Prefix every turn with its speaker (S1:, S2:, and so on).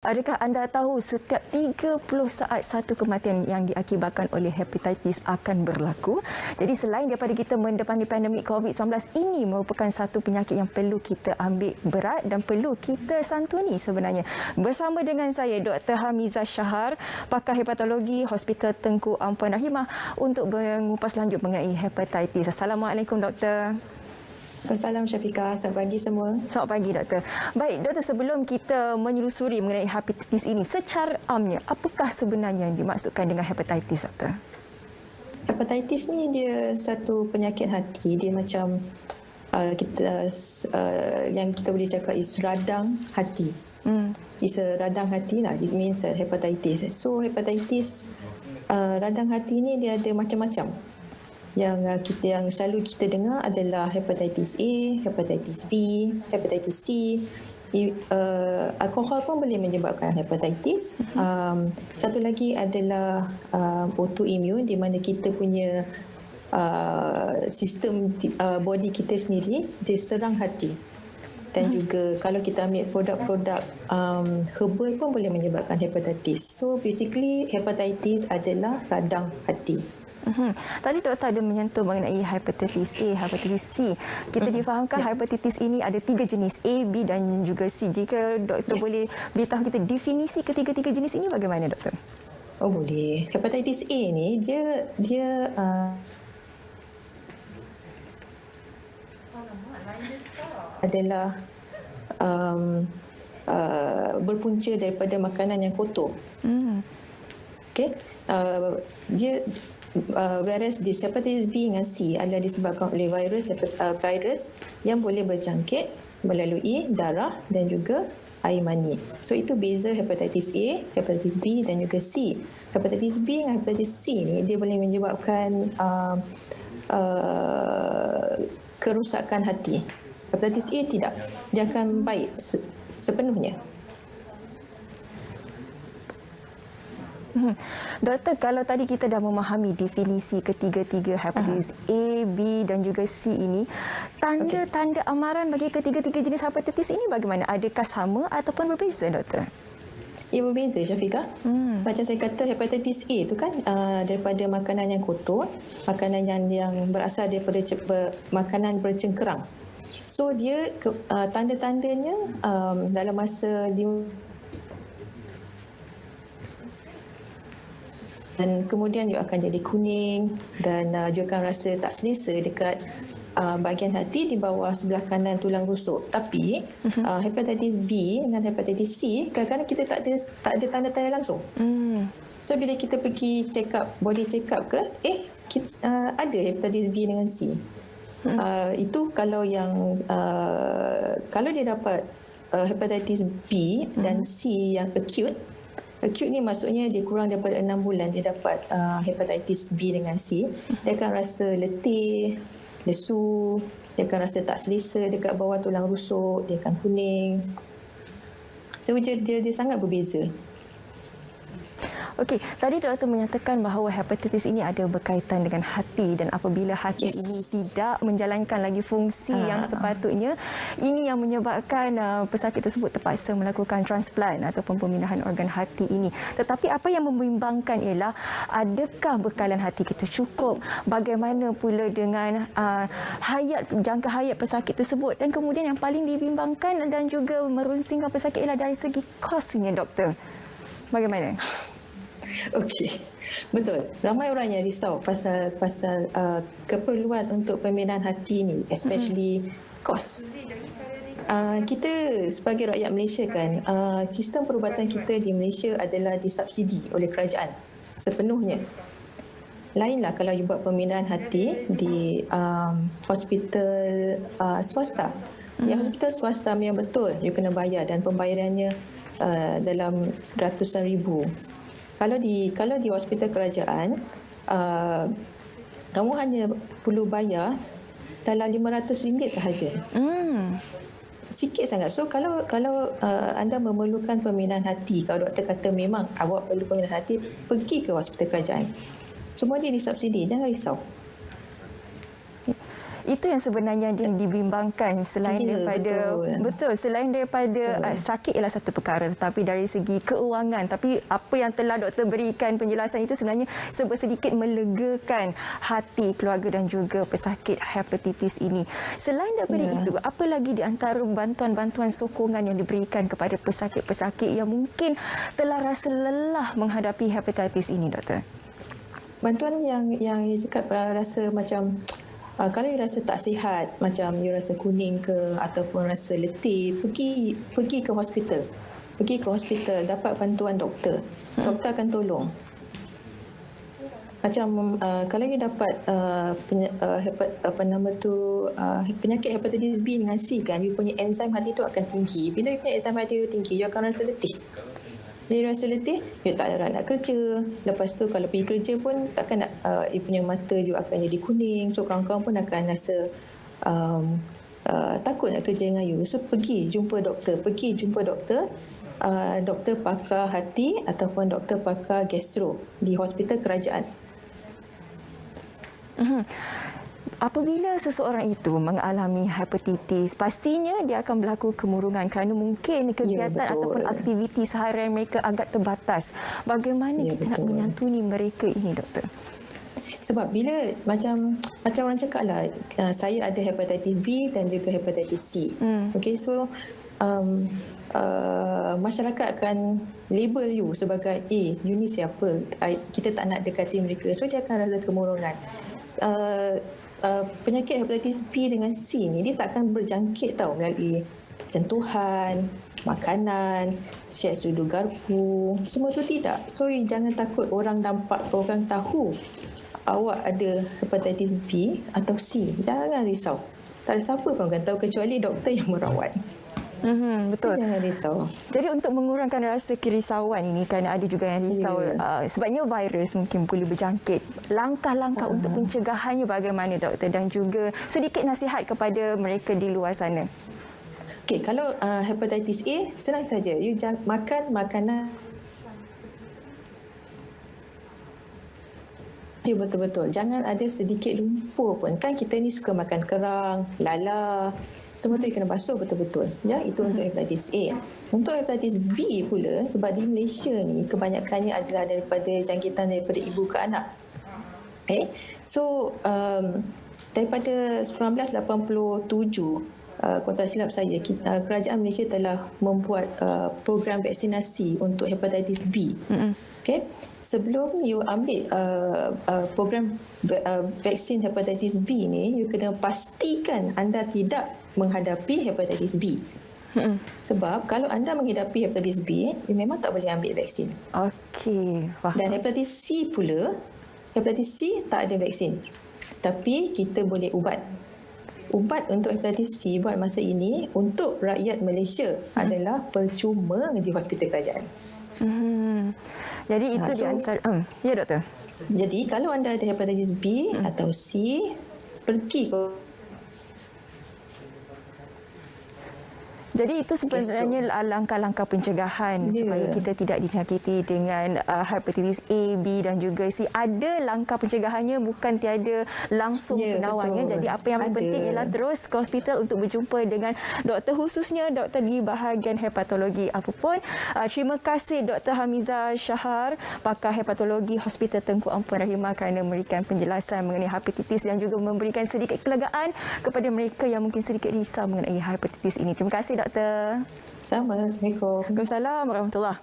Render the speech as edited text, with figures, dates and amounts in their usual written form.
S1: Adakah anda tahu setiap 30 saat satu kematian yang diakibatkan oleh hepatitis akan berlaku? Jadi selain daripada kita mendepani pandemik COVID-19, ini merupakan satu penyakit yang perlu kita ambil berat dan perlu kita santuni sebenarnya. Bersama dengan saya Dr. Hamizah Shahar, pakar hepatologi Hospital Tengku Ampuan Rahimah untuk mengupas lanjut mengenai hepatitis. Assalamualaikum doktor.
S2: Assalamualaikum Syafiqah, selamat pagi semua.
S1: Selamat pagi doktor. Baik doktor, sebelum kita menyelusuri mengenai hepatitis ini, secara amnya apakah sebenarnya yang dimaksudkan dengan hepatitis doktor?
S2: Hepatitis ni dia satu penyakit hati, dia macam yang kita boleh cakap is radang hati. It's a radang hati lah, it means hepatitis. So hepatitis radang hati ni dia ada macam-macam. Yang selalu kita dengar adalah hepatitis A, hepatitis B, hepatitis C. Alkohol pun boleh menyebabkan hepatitis. Satu lagi adalah autoimmune, di mana kita punya sistem body kita sendiri diserang hati. Dan juga kalau kita ambil produk-produk herbal pun boleh menyebabkan hepatitis. So basically hepatitis adalah radang hati.
S1: Tadi doktor ada menyentuh mengenai hepatitis A, hepatitis C. Kita difahamkan hepatitis ini ada 3 jenis, A, B dan juga C. Jika doktor boleh beritahu kita definisi ketiga-tiga jenis ini bagaimana doktor?
S2: Oh boleh. Hepatitis A ni dia adalah berpunca daripada makanan yang kotor. Okay. Whereas di hepatitis B dengan C adalah disebabkan oleh virus yang boleh berjangkit melalui darah dan juga air mani. So itu beza hepatitis A, hepatitis B dan juga C. Hepatitis B dan hepatitis C ni dia boleh menyebabkan kerusakan hati. Hepatitis A tidak. Dia akan baik sepenuhnya.
S1: Doktor, kalau tadi kita dah memahami definisi ketiga-tiga hepatitis A, B dan juga C ini, tanda-tanda amaran bagi ketiga-tiga jenis hepatitis ini bagaimana? Adakah sama ataupun berbeza, doktor?
S2: Ia berbeza, Syafiqah. Macam saya kata, hepatitis A itu kan daripada makanan yang kotor, makanan yang berasal daripada makanan bercengkerang. So dia tanda-tandanya dalam masa dan kemudian dia akan jadi kuning dan dia akan rasa tak selesa dekat bahagian hati di bawah sebelah kanan tulang rusuk. Tapi hepatitis B dengan hepatitis C kadang-kadang kita tak ada tanda-tanda langsung. So bila kita pergi check up, body check up ke, ada hepatitis B dengan C. Itu kalau kalau dia dapat hepatitis B dan C yang acute. Acute ni maksudnya dia kurang daripada 6 bulan dia dapat hepatitis B dengan C. Dia akan rasa letih, lesu, dia akan rasa tak selesa dekat bawah tulang rusuk, dia akan kuning. So dia sangat berbeza. Okey, tadi doktor menyatakan bahawa hepatitis ini ada berkaitan dengan hati dan apabila hati ini tidak menjalankan lagi fungsi yang sepatutnya, ini yang menyebabkan pesakit tersebut terpaksa melakukan transplant ataupun pemindahan organ hati ini. Tetapi apa yang membimbangkan ialah adakah bekalan hati kita cukup? Bagaimana pula dengan jangka hayat pesakit tersebut? Dan kemudian yang paling dibimbangkan dan juga merunsingkan pesakit ialah dari segi kosnya, doktor. Bagaimana? Okey, betul. Ramai orang yang risau pasal keperluan untuk pembinaan hati ni, especially kos. Kita sebagai rakyat Malaysia kan, sistem perubatan kita di Malaysia adalah disubsidi oleh kerajaan sepenuhnya. Lainlah kalau you buat pembinaan hati di hospital swasta. Yang hospital swasta memang betul, you kena bayar dan pembayarannya dalam ratusan ribu. Kalau di hospital kerajaan, kamu hanya perlu bayar dalam RM500 sahaja. Sikit sangat. So kalau anda memerlukan pembinaan hati, kalau doktor kata memang awak perlu pembinaan hati, pergi ke hospital kerajaan. Semua dia disubsidi, jangan risau.
S1: Itu yang sebenarnya yang dibimbangkan selain daripada selain daripada sakit ialah satu perkara, tetapi dari segi keuangan, tapi apa yang telah doktor berikan penjelasan itu sebenarnya sedikit melegakan hati keluarga dan juga pesakit hepatitis ini. Selain daripada itu, apa lagi di antara bantuan-bantuan sokongan yang diberikan kepada pesakit-pesakit yang mungkin telah rasa lelah menghadapi hepatitis ini, doktor?
S3: Bantuan yang you cakap rasa macam kalau you rasa tak sihat, macam you rasa kuning ke ataupun rasa letih, pergi ke hospital. Pergi ke hospital, dapat bantuan doktor. Doktor akan tolong. Macam kalau you dapat penyakit hepatitis B dengan C kan, you punya enzim hati tu akan tinggi. Bila you punya enzim hati tu tinggi, you akan rasa letih. Bila rasa letih, you tak ada nak kerja. Lepas tu kalau pergi kerja pun takkan nak, you punya mata you akan jadi kuning. So kawan-kawan pun akan rasa takut nak kerja dengan you. So pergi jumpa doktor. Doktor pakar hati ataupun doktor pakar gastro di hospital kerajaan.
S1: Apabila seseorang itu mengalami hepatitis, pastinya dia akan berlaku kemurungan kerana mungkin kegiatan ataupun aktiviti seharian mereka agak terbatas. Bagaimana kita nak menyantuni mereka ini, doktor?
S3: Sebab bila macam orang cakap lah, saya ada hepatitis B dan juga hepatitis C. Okay, so masyarakat akan label you sebagai you ni siapa? Kita tak nak dekati mereka. So dia akan rasa kemurungan. Penyakit hepatitis B dengan C ni dia takkan berjangkit tau melalui sentuhan, makanan, share sudu garpu, semua tu tidak. So jangan takut orang tahu awak ada hepatitis B atau C. Jangan risau. Tak ada siapa pun akan tahu kecuali doktor yang merawat.
S1: Betul.
S3: Jangan risau.
S1: Jadi untuk mengurangkan rasa kerisauan ini, kerana ada juga yang risau sebabnya virus mungkin boleh berjangkit. Langkah-langkah untuk pencegahannya bagaimana, doktor, dan juga sedikit nasihat kepada mereka di luar sana.
S3: Okey, kalau hepatitis A senang saja. You makan makanan betul-betul. Jangan ada sedikit lumpur pun. Kan kita ni suka makan kerang, lala. Semua tu kena basuh betul-betul. Ya, itu untuk hepatitis A. Untuk hepatitis B pula, sebab di Malaysia ni kebanyakannya adalah daripada jangkitan daripada ibu ke anak. Okay. So daripada 1987, kalau tak silap saya, kerajaan Malaysia telah membuat program vaksinasi untuk hepatitis B. Okay. Sebelum you ambil program vaksin hepatitis B ni, you kena pastikan anda tidak menghadapi hepatitis B. Sebab kalau anda menghadapi hepatitis B, you memang tak boleh ambil vaksin.
S1: Okey, faham.
S3: Dan hepatitis C pula, hepatitis C tak ada vaksin. Tapi kita boleh ubat. Ubat untuk hepatitis C buat masa ini untuk rakyat Malaysia adalah percuma di hospital kerajaan.
S1: Jadi itu di antara ya, doktor.
S3: Jadi kalau anda ada hepatitis B atau C, pergi ke.
S1: Jadi itu sebenarnya langkah-langkah pencegahan supaya kita tidak dijangkiti dengan hepatitis A, B dan juga C. Ada langkah pencegahannya, bukan tiada langsung penawannya. Jadi apa yang penting ialah terus ke hospital untuk berjumpa dengan doktor, khususnya doktor di bahagian hepatologi. Apapun, terima kasih Dr. Hamiza Shahar, pakar hepatologi Hospital Tengku Ampuan Rahimah, kerana memberikan penjelasan mengenai hepatitis dan juga memberikan sedikit kelegaan kepada mereka yang mungkin sedikit risau mengenai hepatitis ini. Terima kasih, doktor.
S3: Sama. Assalamualaikum.
S1: Waalaikumsalam warahmatullahi.